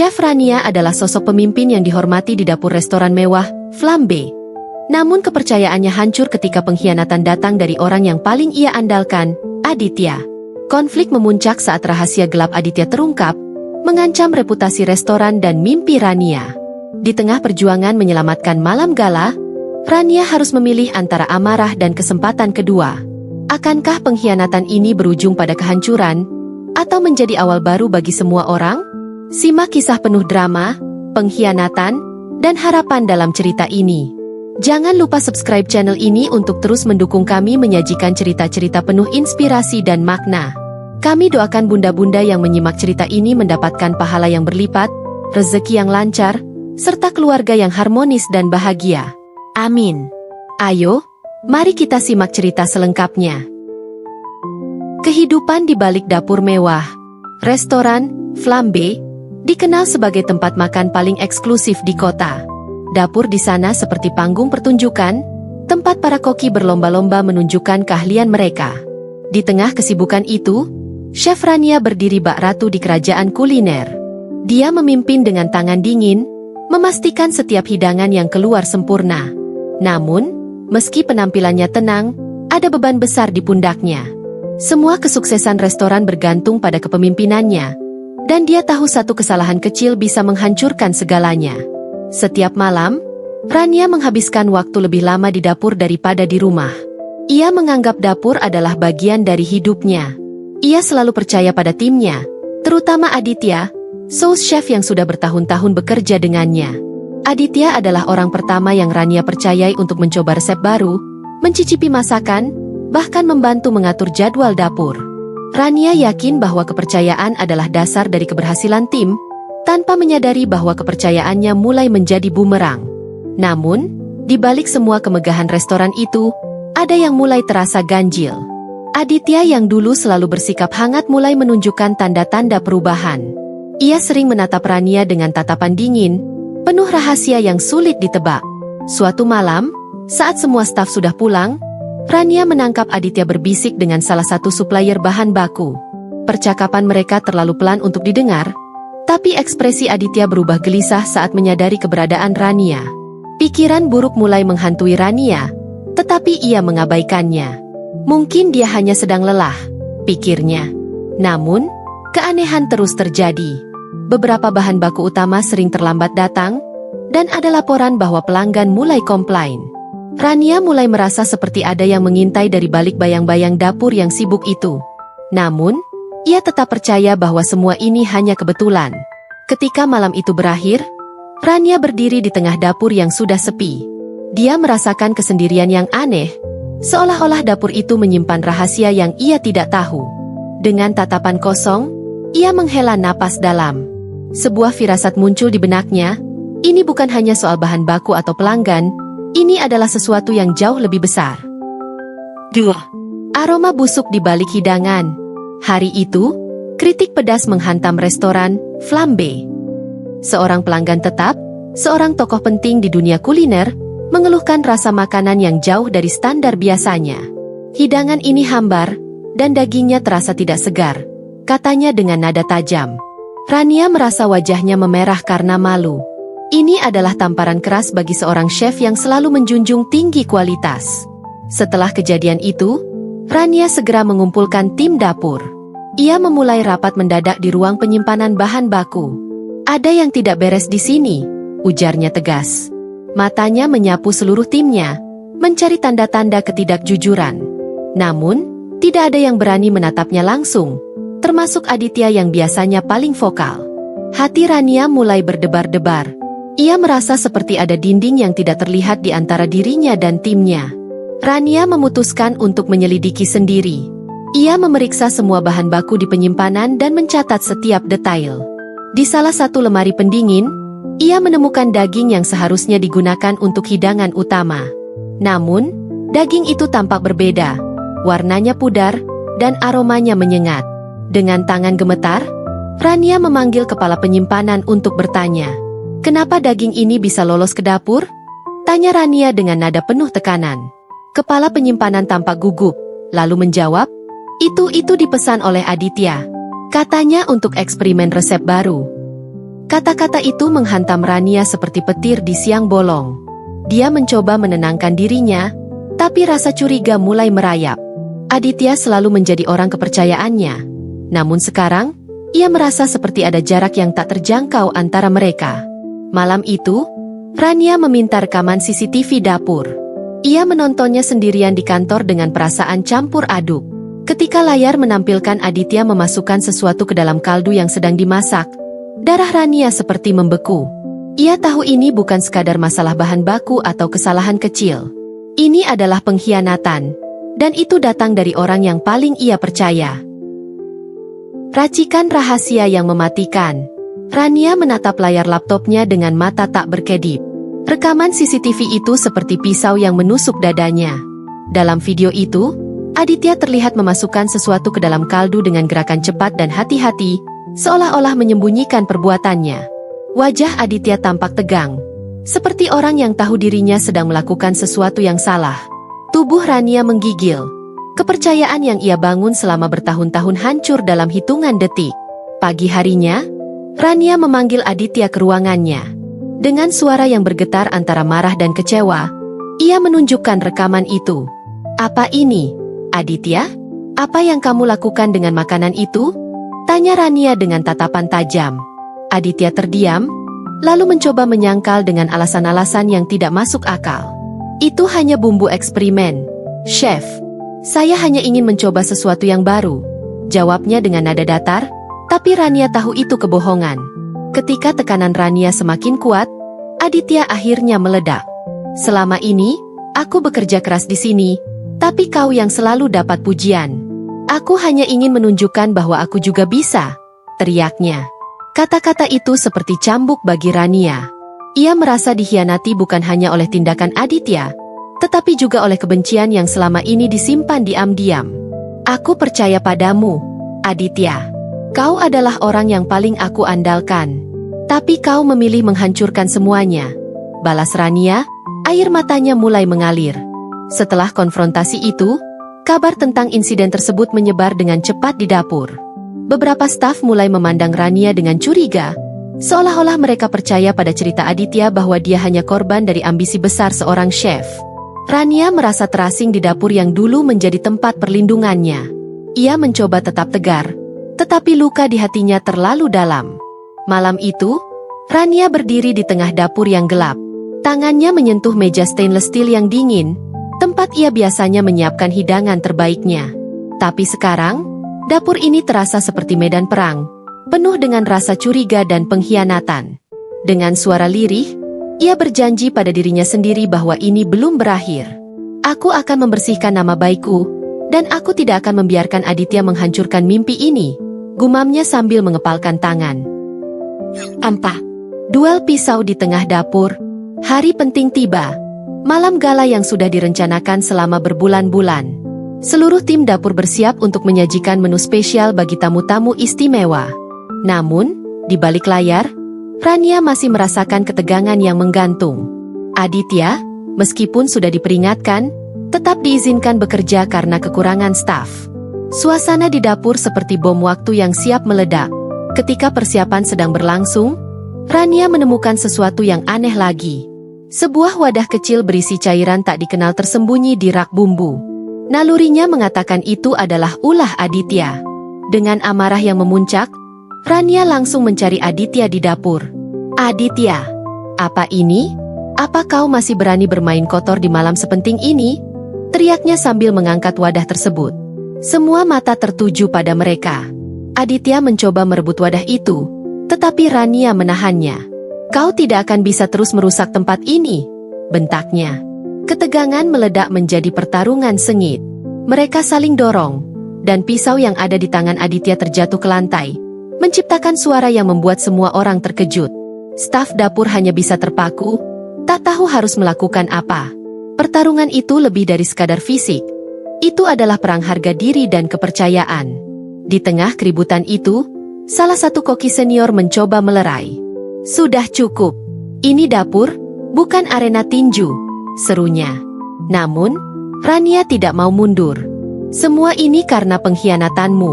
Chef Rania adalah sosok pemimpin yang dihormati di dapur restoran mewah, Flambe. Namun kepercayaannya hancur ketika pengkhianatan datang dari orang yang paling ia andalkan, Aditya. Konflik memuncak saat rahasia gelap Aditya terungkap, mengancam reputasi restoran dan mimpi Rania. Di tengah perjuangan menyelamatkan malam gala, Rania harus memilih antara amarah dan kesempatan kedua. Akankah pengkhianatan ini berujung pada kehancuran, atau menjadi awal baru bagi semua orang? Simak kisah penuh drama, pengkhianatan, dan harapan dalam cerita ini. Jangan lupa subscribe channel ini untuk terus mendukung kami menyajikan cerita-cerita penuh inspirasi dan makna. Kami doakan bunda-bunda yang menyimak cerita ini mendapatkan pahala yang berlipat, rezeki yang lancar, serta keluarga yang harmonis dan bahagia. Amin. Ayo, mari kita simak cerita selengkapnya. Kehidupan di balik dapur mewah. Restoran Flambe dikenal sebagai tempat makan paling eksklusif di kota. Dapur di sana seperti panggung pertunjukan, tempat para koki berlomba-lomba menunjukkan keahlian mereka. Di tengah kesibukan itu, Chef Rania berdiri bak ratu di kerajaan kuliner. Dia memimpin dengan tangan dingin, memastikan setiap hidangan yang keluar sempurna. Namun, meski penampilannya tenang, ada beban besar di pundaknya. Semua kesuksesan restoran bergantung pada kepemimpinannya, dan dia tahu satu kesalahan kecil bisa menghancurkan segalanya. Setiap malam, Rania menghabiskan waktu lebih lama di dapur daripada di rumah. Ia menganggap dapur adalah bagian dari hidupnya. Ia selalu percaya pada timnya, terutama Aditya, sous chef yang sudah bertahun-tahun bekerja dengannya. Aditya adalah orang pertama yang Rania percayai untuk mencoba resep baru, mencicipi masakan, bahkan membantu mengatur jadwal dapur. Rania yakin bahwa kepercayaan adalah dasar dari keberhasilan tim, tanpa menyadari bahwa kepercayaannya mulai menjadi bumerang. Namun, di balik semua kemegahan restoran itu, ada yang mulai terasa ganjil. Aditya yang dulu selalu bersikap hangat mulai menunjukkan tanda-tanda perubahan. Ia sering menatap Rania dengan tatapan dingin, penuh rahasia yang sulit ditebak. Suatu malam, saat semua staf sudah pulang, Rania menangkap Aditya berbisik dengan salah satu supplier bahan baku. Percakapan mereka terlalu pelan untuk didengar, tapi ekspresi Aditya berubah gelisah saat menyadari keberadaan Rania. Pikiran buruk mulai menghantui Rania, tetapi ia mengabaikannya. Mungkin dia hanya sedang lelah, pikirnya. Namun, keanehan terus terjadi. Beberapa bahan baku utama sering terlambat datang, dan ada laporan bahwa pelanggan mulai komplain. Rania mulai merasa seperti ada yang mengintai dari balik bayang-bayang dapur yang sibuk itu. Namun, ia tetap percaya bahwa semua ini hanya kebetulan. Ketika malam itu berakhir, Rania berdiri di tengah dapur yang sudah sepi. Dia merasakan kesendirian yang aneh, seolah-olah dapur itu menyimpan rahasia yang ia tidak tahu. Dengan tatapan kosong, ia menghela napas dalam. Sebuah firasat muncul di benaknya, ini bukan hanya soal bahan baku atau pelanggan, ini adalah sesuatu yang jauh lebih besar. Aroma busuk di balik hidangan. Hari itu, kritik pedas menghantam restoran Flambe. Seorang pelanggan tetap, seorang tokoh penting di dunia kuliner, mengeluhkan rasa makanan yang jauh dari standar biasanya. Hidangan ini hambar, dan dagingnya terasa tidak segar, katanya dengan nada tajam. Rania merasa wajahnya memerah karena malu. Ini adalah tamparan keras bagi seorang chef yang selalu menjunjung tinggi kualitas. Setelah kejadian itu, Rania segera mengumpulkan tim dapur. Ia memulai rapat mendadak di ruang penyimpanan bahan baku. Ada yang tidak beres di sini, ujarnya tegas. Matanya menyapu seluruh timnya, mencari tanda-tanda ketidakjujuran. Namun, tidak ada yang berani menatapnya langsung, termasuk Aditya yang biasanya paling vokal. Hati Rania mulai berdebar-debar. Ia merasa seperti ada dinding yang tidak terlihat di antara dirinya dan timnya. Rania memutuskan untuk menyelidiki sendiri. Ia memeriksa semua bahan baku di penyimpanan dan mencatat setiap detail. Di salah satu lemari pendingin, ia menemukan daging yang seharusnya digunakan untuk hidangan utama. Namun, daging itu tampak berbeda. Warnanya pudar, dan aromanya menyengat. Dengan tangan gemetar, Rania memanggil kepala penyimpanan untuk bertanya. "Kenapa daging ini bisa lolos ke dapur?" Tanya Rania dengan nada penuh tekanan. Kepala penyimpanan tampak gugup, lalu menjawab, Itu dipesan oleh Aditya. Katanya untuk eksperimen resep baru." Kata-kata itu menghantam Rania seperti petir di siang bolong. Dia mencoba menenangkan dirinya, tapi rasa curiga mulai merayap. Aditya selalu menjadi orang kepercayaannya. Namun sekarang, ia merasa seperti ada jarak yang tak terjangkau antara mereka. Malam itu, Rania meminta rekaman CCTV dapur. Ia menontonnya sendirian di kantor dengan perasaan campur aduk. Ketika layar menampilkan Aditya memasukkan sesuatu ke dalam kaldu yang sedang dimasak, darah Rania seperti membeku. Ia tahu ini bukan sekadar masalah bahan baku atau kesalahan kecil. Ini adalah pengkhianatan, dan itu datang dari orang yang paling ia percaya. Racikan rahasia yang mematikan. Rania menatap layar laptopnya dengan mata tak berkedip. Rekaman CCTV itu seperti pisau yang menusuk dadanya. Dalam video itu, Aditya terlihat memasukkan sesuatu ke dalam kaldu dengan gerakan cepat dan hati-hati, seolah-olah menyembunyikan perbuatannya. Wajah Aditya tampak tegang, seperti orang yang tahu dirinya sedang melakukan sesuatu yang salah. Tubuh Rania menggigil. Kepercayaan yang ia bangun selama bertahun-tahun hancur dalam hitungan detik. Pagi harinya, Rania memanggil Aditya ke ruangannya. Dengan suara yang bergetar antara marah dan kecewa, ia menunjukkan rekaman itu. "Apa ini, Aditya? Apa yang kamu lakukan dengan makanan itu?" tanya Rania dengan tatapan tajam. Aditya terdiam, lalu mencoba menyangkal dengan alasan-alasan yang tidak masuk akal. "Itu hanya bumbu eksperimen, Chef. Saya hanya ingin mencoba sesuatu yang baru," jawabnya dengan nada datar, tapi Rania tahu itu kebohongan. Ketika tekanan Rania semakin kuat, Aditya akhirnya meledak. "Selama ini, aku bekerja keras di sini, tapi kau yang selalu dapat pujian. Aku hanya ingin menunjukkan bahwa aku juga bisa," teriaknya. Kata-kata itu seperti cambuk bagi Rania. Ia merasa dikhianati bukan hanya oleh tindakan Aditya, tetapi juga oleh kebencian yang selama ini disimpan diam-diam. "Aku percaya padamu, Aditya. Kau adalah orang yang paling aku andalkan. Tapi kau memilih menghancurkan semuanya," balas Rania, air matanya mulai mengalir. Setelah konfrontasi itu, kabar tentang insiden tersebut menyebar dengan cepat di dapur. Beberapa staf mulai memandang Rania dengan curiga, seolah-olah mereka percaya pada cerita Aditya bahwa dia hanya korban dari ambisi besar seorang chef. Rania merasa terasing di dapur yang dulu menjadi tempat perlindungannya. Ia mencoba tetap tegar, tetapi luka di hatinya terlalu dalam. Malam itu, Rania berdiri di tengah dapur yang gelap. Tangannya menyentuh meja stainless steel yang dingin, tempat ia biasanya menyiapkan hidangan terbaiknya. Tapi sekarang, dapur ini terasa seperti medan perang, penuh dengan rasa curiga dan pengkhianatan. Dengan suara lirih, ia berjanji pada dirinya sendiri bahwa ini belum berakhir. "Aku akan membersihkan nama baikku, dan aku tidak akan membiarkan Aditya menghancurkan mimpi ini," gumamnya sambil mengepalkan tangan. Ampa. Duel pisau di tengah dapur. Hari penting tiba. Malam gala yang sudah direncanakan selama berbulan-bulan. Seluruh tim dapur bersiap untuk menyajikan menu spesial bagi tamu-tamu istimewa. Namun, di balik layar, Rania masih merasakan ketegangan yang menggantung. Aditya, meskipun sudah diperingatkan, tetap diizinkan bekerja karena kekurangan staf. Suasana di dapur seperti bom waktu yang siap meledak. Ketika persiapan sedang berlangsung, Rania menemukan sesuatu yang aneh lagi. Sebuah wadah kecil berisi cairan tak dikenal tersembunyi di rak bumbu. Nalurinya mengatakan itu adalah ulah Aditya. Dengan amarah yang memuncak, Rania langsung mencari Aditya di dapur. "Aditya, apa ini? Apa kau masih berani bermain kotor di malam sepenting ini?" teriaknya sambil mengangkat wadah tersebut. Semua mata tertuju pada mereka. Aditya mencoba merebut wadah itu, tetapi Rania menahannya. "Kau tidak akan bisa terus merusak tempat ini," bentaknya. Ketegangan meledak menjadi pertarungan sengit. Mereka saling dorong, dan pisau yang ada di tangan Aditya terjatuh ke lantai, menciptakan suara yang membuat semua orang terkejut. Staf dapur hanya bisa terpaku, tak tahu harus melakukan apa. Pertarungan itu lebih dari sekadar fisik. Itu adalah perang harga diri dan kepercayaan. Di tengah keributan itu, salah satu koki senior mencoba melerai. "Sudah cukup. Ini dapur, bukan arena tinju," serunya. Namun, Rania tidak mau mundur. "Semua ini karena pengkhianatanmu,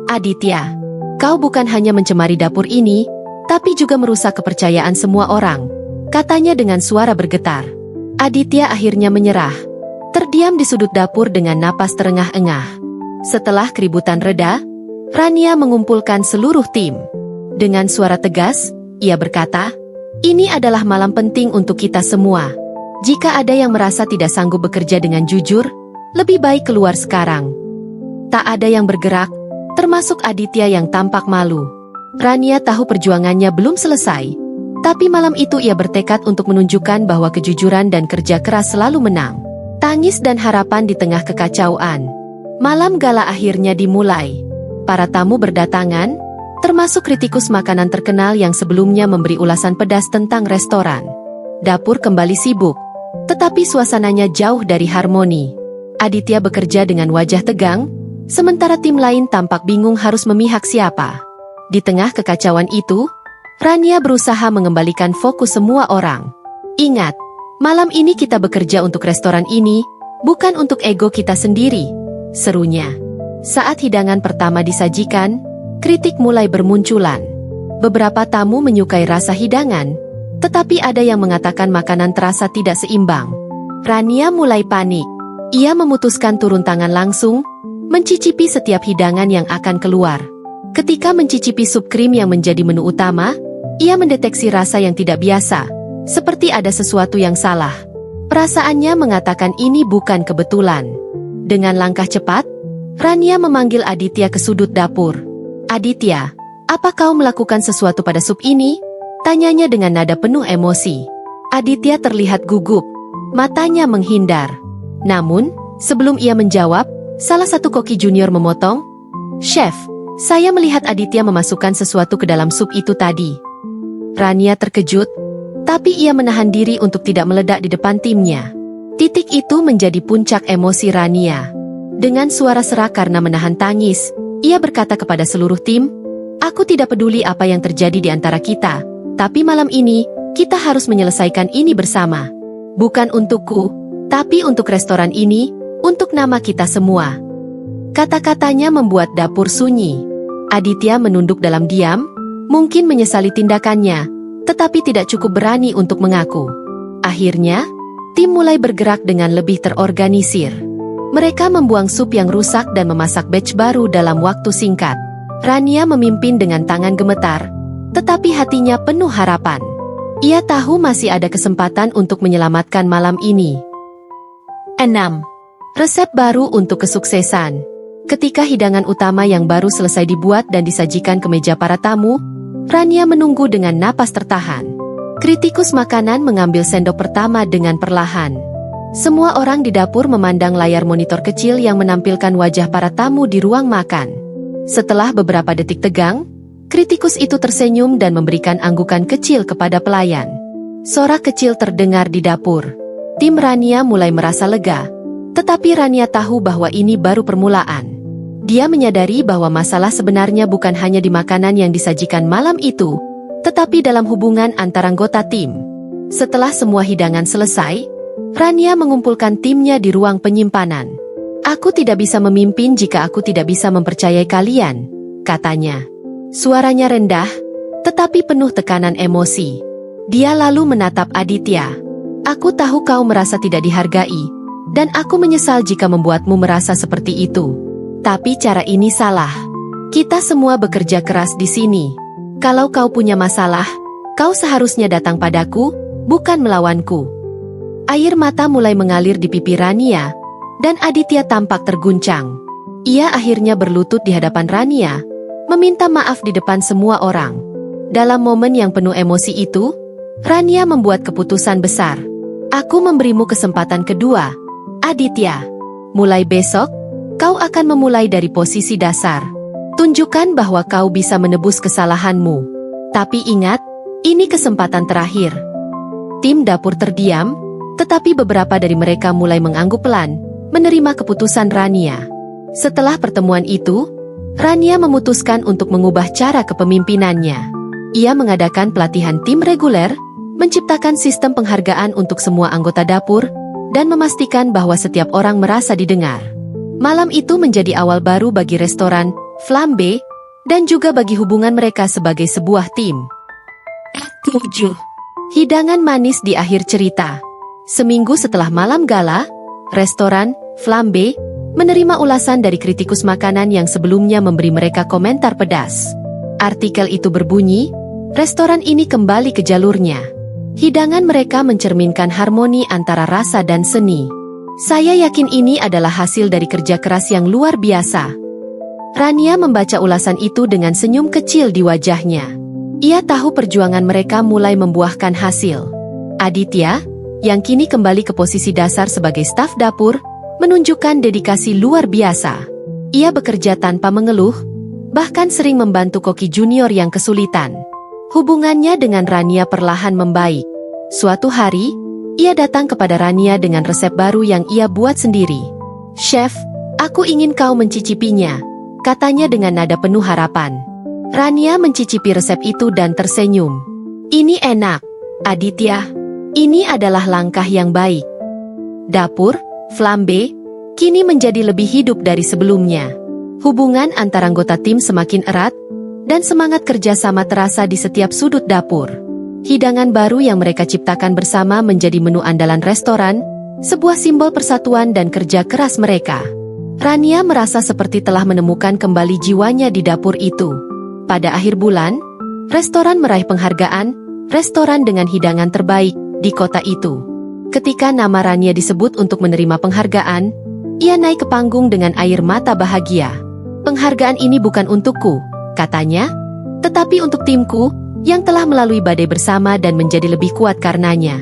Aditya. Kau bukan hanya mencemari dapur ini, tapi juga merusak kepercayaan semua orang, katanya dengan suara bergetar. Aditya akhirnya menyerah, terdiam di sudut dapur dengan napas terengah-engah. Setelah keributan reda, Rania mengumpulkan seluruh tim. Dengan suara tegas, ia berkata, "Ini adalah malam penting untuk kita semua. Jika ada yang merasa tidak sanggup bekerja dengan jujur, lebih baik keluar sekarang." Tak ada yang bergerak, termasuk Aditya yang tampak malu. Rania tahu perjuangannya belum selesai, tapi malam itu ia bertekad untuk menunjukkan bahwa kejujuran dan kerja keras selalu menang. Tangis dan harapan di tengah kekacauan. Malam gala akhirnya dimulai. Para tamu berdatangan, termasuk kritikus makanan terkenal yang sebelumnya memberi ulasan pedas tentang restoran. Dapur kembali sibuk, tetapi suasananya jauh dari harmoni. Aditya bekerja dengan wajah tegang, sementara tim lain tampak bingung harus memihak siapa. Di tengah kekacauan itu, Rania berusaha mengembalikan fokus semua orang. "Ingat, malam ini kita bekerja untuk restoran ini, bukan untuk ego kita sendiri," serunya. Saat hidangan pertama disajikan, kritik mulai bermunculan. Beberapa tamu menyukai rasa hidangan, tetapi ada yang mengatakan makanan terasa tidak seimbang. Rania mulai panik. Ia memutuskan turun tangan langsung, mencicipi setiap hidangan yang akan keluar. Ketika mencicipi sup krim yang menjadi menu utama, ia mendeteksi rasa yang tidak biasa, seperti ada sesuatu yang salah. Perasaannya mengatakan ini bukan kebetulan. Dengan langkah cepat, Rania memanggil Aditya ke sudut dapur. "Aditya, apa kau melakukan sesuatu pada sup ini?" tanyanya dengan nada penuh emosi. Aditya terlihat gugup, matanya menghindar. Namun, sebelum ia menjawab, salah satu koki junior memotong, "Chef, saya melihat Aditya memasukkan sesuatu ke dalam sup itu tadi." Rania terkejut, tapi ia menahan diri untuk tidak meledak di depan timnya. Titik itu menjadi puncak emosi Rania. Dengan suara serak karena menahan tangis, ia berkata kepada seluruh tim, "Aku tidak peduli apa yang terjadi di antara kita, tapi malam ini, kita harus menyelesaikan ini bersama. Bukan untukku, tapi untuk restoran ini, untuk nama kita semua." Kata-katanya membuat dapur sunyi. Aditya menunduk dalam diam, mungkin menyesali tindakannya, tetapi tidak cukup berani untuk mengaku. Akhirnya, tim mulai bergerak dengan lebih terorganisir. Mereka membuang sup yang rusak dan memasak batch baru dalam waktu singkat. Rania memimpin dengan tangan gemetar, tetapi hatinya penuh harapan. Ia tahu masih ada kesempatan untuk menyelamatkan malam ini. 6. Resep baru untuk kesuksesan. Ketika hidangan utama yang baru selesai dibuat dan disajikan ke meja para tamu, Rania menunggu dengan napas tertahan. Kritikus makanan mengambil sendok pertama dengan perlahan. Semua orang di dapur memandang layar monitor kecil yang menampilkan wajah para tamu di ruang makan. Setelah beberapa detik tegang, kritikus itu tersenyum dan memberikan anggukan kecil kepada pelayan. Sorak kecil terdengar di dapur. Tim Rania mulai merasa lega, tetapi Rania tahu bahwa ini baru permulaan. Dia menyadari bahwa masalah sebenarnya bukan hanya di makanan yang disajikan malam itu, tetapi dalam hubungan antara anggota tim. Setelah semua hidangan selesai, Rania mengumpulkan timnya di ruang penyimpanan. "Aku tidak bisa memimpin jika aku tidak bisa mempercayai kalian," katanya. Suaranya rendah, tetapi penuh tekanan emosi. Dia lalu menatap Aditya. "Aku tahu kau merasa tidak dihargai, dan aku menyesal jika membuatmu merasa seperti itu. Tapi cara ini salah. Kita semua bekerja keras di sini. Kalau kau punya masalah, kau seharusnya datang padaku, bukan melawanku." Air mata mulai mengalir di pipi Rania, dan Aditya tampak terguncang. Ia akhirnya berlutut di hadapan Rania, meminta maaf di depan semua orang. Dalam momen yang penuh emosi itu, Rania membuat keputusan besar. "Aku memberimu kesempatan kedua, Aditya. Mulai besok, kau akan memulai dari posisi dasar. Tunjukkan bahwa kau bisa menebus kesalahanmu. Tapi ingat, ini kesempatan terakhir." Tim dapur terdiam, tetapi beberapa dari mereka mulai mengangguk pelan, menerima keputusan Rania. Setelah pertemuan itu, Rania memutuskan untuk mengubah cara kepemimpinannya. Ia mengadakan pelatihan tim reguler, menciptakan sistem penghargaan untuk semua anggota dapur, dan memastikan bahwa setiap orang merasa didengar. Malam itu menjadi awal baru bagi restoran Flambe, dan juga bagi hubungan mereka sebagai sebuah tim. 7. Hidangan manis di akhir cerita. Seminggu setelah malam gala, restoran Flambe menerima ulasan dari kritikus makanan yang sebelumnya memberi mereka komentar pedas. Artikel itu berbunyi, restoran ini kembali ke jalurnya. Hidangan mereka mencerminkan harmoni antara rasa dan seni. Saya yakin ini adalah hasil dari kerja keras yang luar biasa. Rania membaca ulasan itu dengan senyum kecil di wajahnya. Ia tahu perjuangan mereka mulai membuahkan hasil. Aditya, yang kini kembali ke posisi dasar sebagai staf dapur, menunjukkan dedikasi luar biasa. Ia bekerja tanpa mengeluh, bahkan sering membantu koki junior yang kesulitan. Hubungannya dengan Rania perlahan membaik. Suatu hari, ia datang kepada Rania dengan resep baru yang ia buat sendiri. "Chef, aku ingin kau mencicipinya," katanya dengan nada penuh harapan. Rania mencicipi resep itu dan tersenyum. "Ini enak, Aditya. Ini adalah langkah yang baik." Dapur Flambe kini menjadi lebih hidup dari sebelumnya. Hubungan antara anggota tim semakin erat, dan semangat kerjasama terasa di setiap sudut dapur. Hidangan baru yang mereka ciptakan bersama menjadi menu andalan restoran, sebuah simbol persatuan dan kerja keras mereka. Rania merasa seperti telah menemukan kembali jiwanya di dapur itu. Pada akhir bulan, restoran meraih penghargaan, restoran dengan hidangan terbaik di kota itu. Ketika nama Rania disebut untuk menerima penghargaan, ia naik ke panggung dengan air mata bahagia. "Penghargaan ini bukan untukku," katanya, "tetapi untuk timku, yang telah melalui badai bersama dan menjadi lebih kuat karenanya."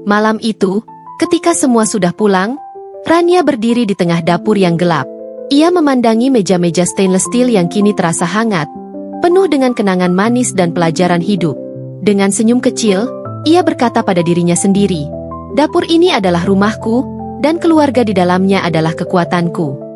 Malam itu, ketika semua sudah pulang, Rania berdiri di tengah dapur yang gelap. Ia memandangi meja-meja stainless steel yang kini terasa hangat, penuh dengan kenangan manis dan pelajaran hidup. Dengan senyum kecil, ia berkata pada dirinya sendiri, "Dapur ini adalah rumahku, dan keluarga di dalamnya adalah kekuatanku."